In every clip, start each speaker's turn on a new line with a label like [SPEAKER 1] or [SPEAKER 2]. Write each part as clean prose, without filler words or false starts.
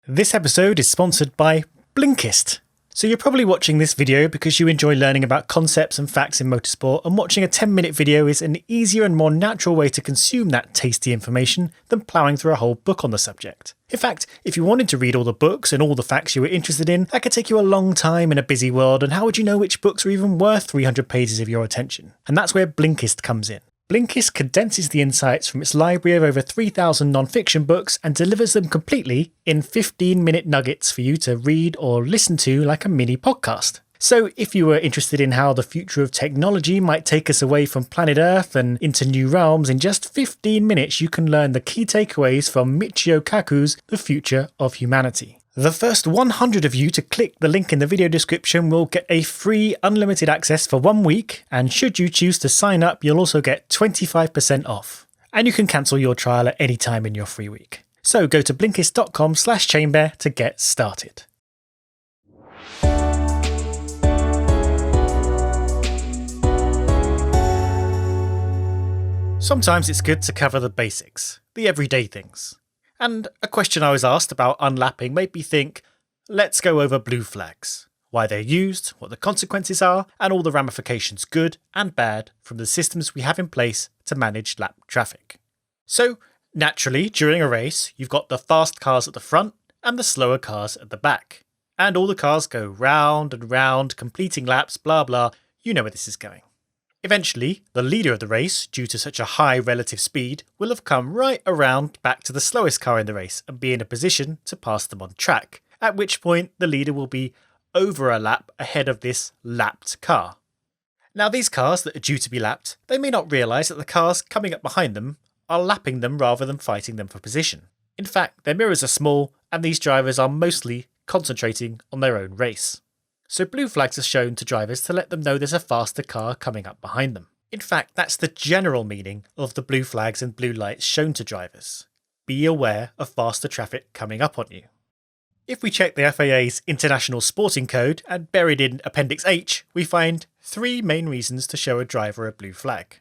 [SPEAKER 1] This episode is sponsored by Blinkist. So you're probably watching this video because you enjoy learning about concepts and facts in motorsport, and watching a 10-minute video is an easier and more natural way to consume that tasty information than ploughing through a whole book on the subject. In fact, if you wanted to read all the books and all the facts you were interested in, that could take you a long time in a busy world, and how would you know which books are even worth 300 pages of your attention? And that's where Blinkist comes in. Blinkist condenses the insights from its library of over 3,000 non-fiction books and delivers them completely in 15-minute nuggets for you to read or listen to like a mini podcast. So if you were interested in how the future of technology might take us away from planet Earth and into new realms, in just 15 minutes you can learn the key takeaways from Michio Kaku's The Future of Humanity. The first 100 of you to click the link in the video description will get a free unlimited access for 1 week, and should you choose to sign up, you'll also get 25% off. And you can cancel your trial at any time in your free week. So go to blinkist.com/chainbear to get started. Sometimes it's good to cover the basics, the everyday things. And a question I was asked about unlapping made me think, let's go over blue flags, why they're used, what the consequences are, and all the ramifications, good and bad, from the systems we have in place to manage lap traffic. So, naturally, during a race, you've got the fast cars at the front and the slower cars at the back. And all the cars go round and round, completing laps, blah blah, you know where this is going. Eventually, the leader of the race, due to such a high relative speed, will have come right around back to the slowest car in the race and be in a position to pass them on track, at which point the leader will be over a lap ahead of this lapped car. Now these cars that are due to be lapped, they may not realise that the cars coming up behind them are lapping them rather than fighting them for position. In fact, their mirrors are small and these drivers are mostly concentrating on their own race. So blue flags are shown to drivers to let them know there's a faster car coming up behind them. In fact, that's the general meaning of the blue flags and blue lights shown to drivers. Be aware of faster traffic coming up on you. If we check the FIA's International Sporting Code and buried in Appendix H, we find 3 main reasons to show a driver a blue flag.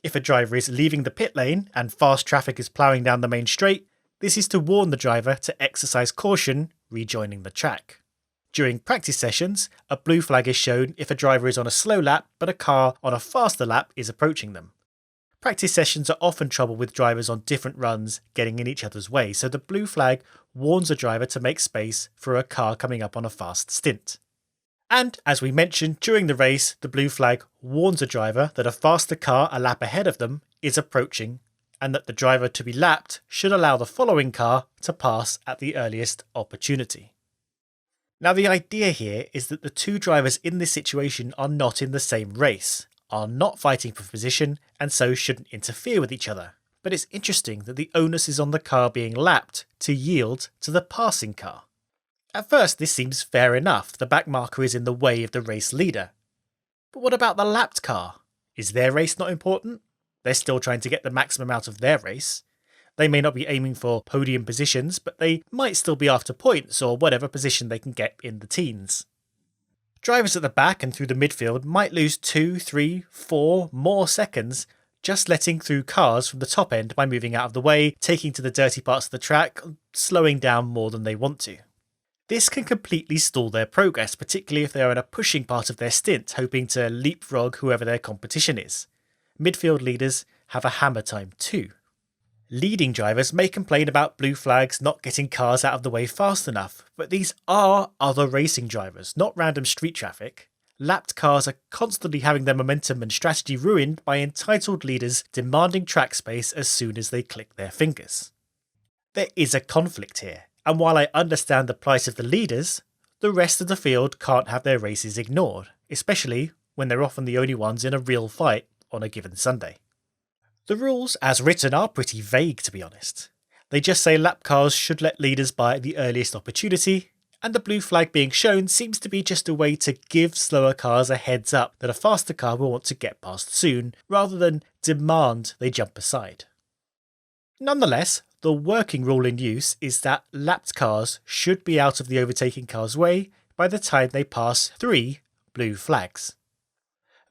[SPEAKER 1] If a driver is leaving the pit lane and fast traffic is ploughing down the main straight, this is to warn the driver to exercise caution rejoining the track. During practice sessions, a blue flag is shown if a driver is on a slow lap but a car on a faster lap is approaching them. Practice sessions are often trouble with drivers on different runs getting in each other's way, so the blue flag warns a driver to make space for a car coming up on a fast stint. And, as we mentioned, during the race, the blue flag warns a driver that a faster car a lap ahead of them is approaching, and that the driver to be lapped should allow the following car to pass at the earliest opportunity. Now the idea here is that the two drivers in this situation are not in the same race, are not fighting for position, and so shouldn't interfere with each other. But it's interesting that the onus is on the car being lapped to yield to the passing car. At first this seems fair enough, the back marker is in the way of the race leader. But what about the lapped car? Is their race not important? They're still trying to get the maximum out of their race. They may not be aiming for podium positions, but they might still be after points or whatever position they can get in the teens. Drivers at the back and through the midfield might lose 2, 3, 4 more seconds just letting through cars from the top end by moving out of the way, taking to the dirty parts of the track, slowing down more than they want to. This can completely stall their progress, particularly if they are in a pushing part of their stint, hoping to leapfrog whoever their competition is. Midfield leaders have a hammer time too. Leading drivers may complain about blue flags not getting cars out of the way fast enough, but these are other racing drivers, not random street traffic. Lapped cars are constantly having their momentum and strategy ruined by entitled leaders demanding track space as soon as they click their fingers. There is a conflict here, and while I understand the plight of the leaders, the rest of the field can't have their races ignored, especially when they're often the only ones in a real fight on a given Sunday. The rules as written are pretty vague, to be honest. They just say lap cars should let leaders by at the earliest opportunity, and the blue flag being shown seems to be just a way to give slower cars a heads up that a faster car will want to get past soon, rather than demand they jump aside. Nonetheless, the working rule in use is that lapped cars should be out of the overtaking car's way by the time they pass 3 blue flags.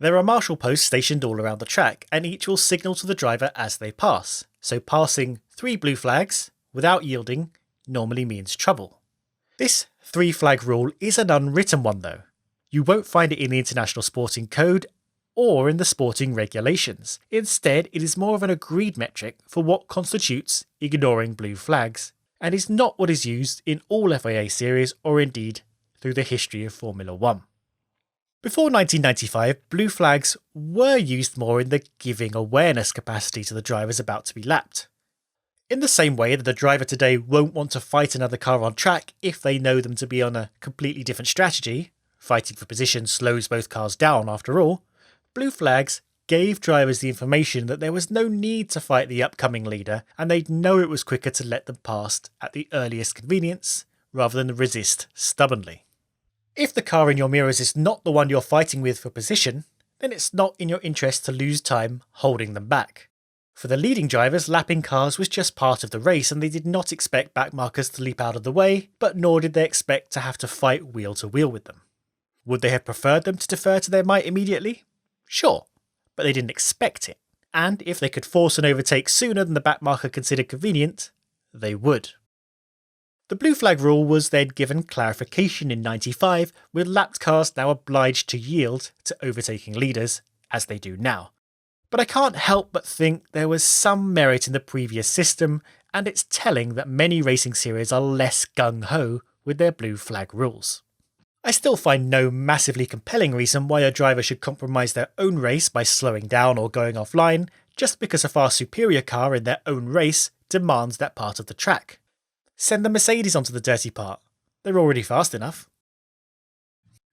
[SPEAKER 1] There are marshal posts stationed all around the track, and each will signal to the driver as they pass, so passing 3 blue flags without yielding normally means trouble. This 3-flag rule is an unwritten one though. You won't find it in the International Sporting Code or in the sporting regulations. Instead, it is more of an agreed metric for what constitutes ignoring blue flags, and is not what is used in all FIA series or indeed through the history of Formula 1. Before 1995, blue flags were used more in the giving awareness capacity to the drivers about to be lapped. In the same way that a driver today won't want to fight another car on track if they know them to be on a completely different strategy, fighting for position slows both cars down after all, blue flags gave drivers the information that there was no need to fight the upcoming leader and they'd know it was quicker to let them past at the earliest convenience rather than resist stubbornly. If the car in your mirrors is not the one you're fighting with for position, then it's not in your interest to lose time holding them back. For the leading drivers, lapping cars was just part of the race and they did not expect backmarkers to leap out of the way, but nor did they expect to have to fight wheel to wheel with them. Would they have preferred them to defer to their might immediately? Sure, but they didn't expect it, and if they could force an overtake sooner than the backmarker considered convenient, they would. The blue flag rule was then given clarification in 95, with lapped cars now obliged to yield to overtaking leaders, as they do now. But I can't help but think there was some merit in the previous system, and it's telling that many racing series are less gung-ho with their blue flag rules. I still find no massively compelling reason why a driver should compromise their own race by slowing down or going offline, just because a far superior car in their own race demands that part of the track. Send the Mercedes onto the dirty part. They're already fast enough.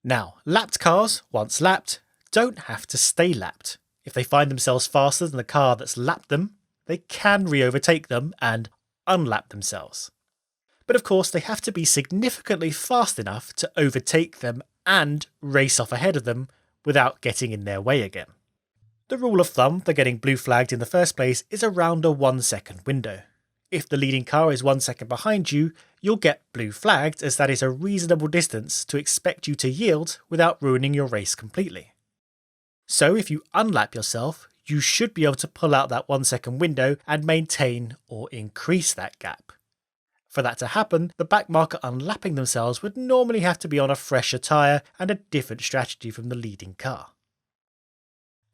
[SPEAKER 1] Now, lapped cars, once lapped, don't have to stay lapped. If they find themselves faster than the car that's lapped them, they can re-overtake them and unlap themselves. But of course, they have to be significantly fast enough to overtake them and race off ahead of them without getting in their way again. The rule of thumb for getting blue flagged in the first place is around a 1-second window. If the leading car is 1 second behind you, you'll get blue flagged as that is a reasonable distance to expect you to yield without ruining your race completely. So if you unlap yourself, you should be able to pull out that 1 second window and maintain or increase that gap. For that to happen, the backmarker unlapping themselves would normally have to be on a fresher tyre and a different strategy from the leading car.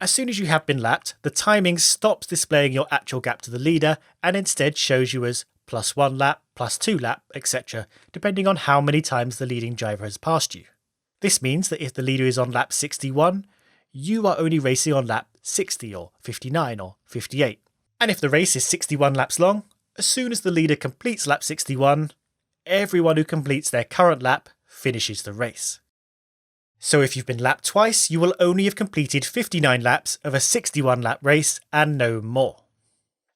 [SPEAKER 1] As soon as you have been lapped, the timing stops displaying your actual gap to the leader and instead shows you as +1 lap, +2 lap, etc., depending on how many times the leading driver has passed you. This means that if the leader is on lap 61, you are only racing on lap 60 or 59 or 58. And if the race is 61 laps long, as soon as the leader completes lap 61, everyone who completes their current lap finishes the race. So if you've been lapped twice, you will only have completed 59 laps of a 61 lap race and no more.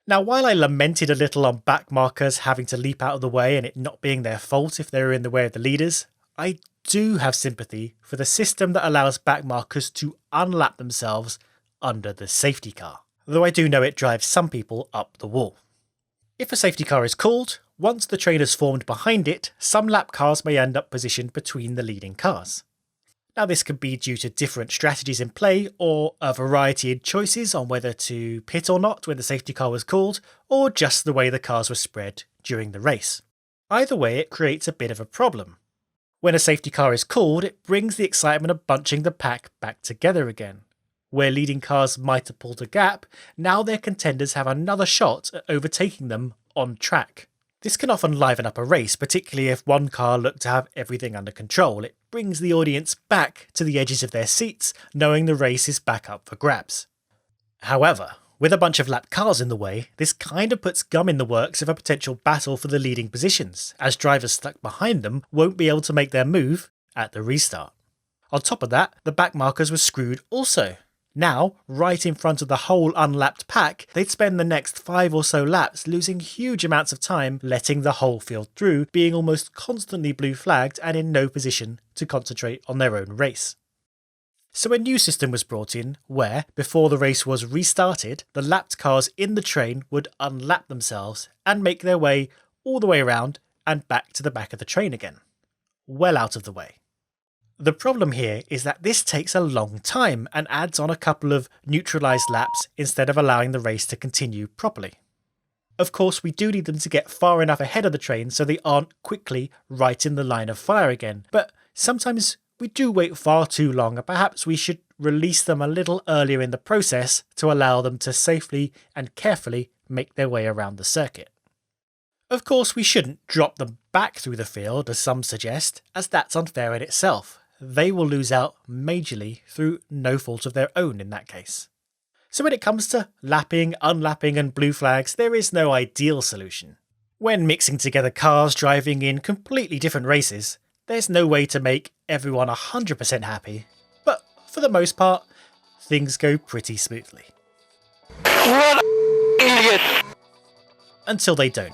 [SPEAKER 1] Now, while I lamented a little on backmarkers having to leap out of the way and it not being their fault if they were in the way of the leaders, I do have sympathy for the system that allows backmarkers to unlap themselves under the safety car, though I do know it drives some people up the wall. If a safety car is called, once the train is formed behind it, some lap cars may end up positioned between the leading cars. Now this could be due to different strategies in play or a variety in choices on whether to pit or not when the safety car was called, or just the way the cars were spread during the race. Either way, it creates a bit of a problem. When a safety car is called, it brings the excitement of bunching the pack back together again. Where leading cars might have pulled a gap, now their contenders have another shot at overtaking them on track. This can often liven up a race, particularly if one car looked to have everything under control. It brings the audience back to the edges of their seats, knowing the race is back up for grabs. However, with a bunch of lapped cars in the way, this kind of puts gum in the works of a potential battle for the leading positions, as drivers stuck behind them won't be able to make their move at the restart. On top of that, the backmarkers were screwed also. Now, right in front of the whole unlapped pack, they'd spend the next 5 or so laps losing huge amounts of time letting the whole field through, being almost constantly blue flagged and in no position to concentrate on their own race. So a new system was brought in where, before the race was restarted, the lapped cars in the train would unlap themselves and make their way all the way around and back to the back of the train again. Well out of the way. The problem here is that this takes a long time and adds on a couple of neutralised laps instead of allowing the race to continue properly. Of course, we do need them to get far enough ahead of the train so they aren't quickly right in the line of fire again, but sometimes we do wait far too long, and perhaps we should release them a little earlier in the process to allow them to safely and carefully make their way around the circuit. Of course, we shouldn't drop them back through the field, as some suggest, as that's unfair in itself. They will lose out majorly through no fault of their own in that case. So when it comes to lapping, unlapping and blue flags, there is no ideal solution. When mixing together cars driving in completely different races, there's no way to make everyone 100% happy, but for the most part, things go pretty smoothly.
[SPEAKER 2] What an idiot!
[SPEAKER 1] Until they don't.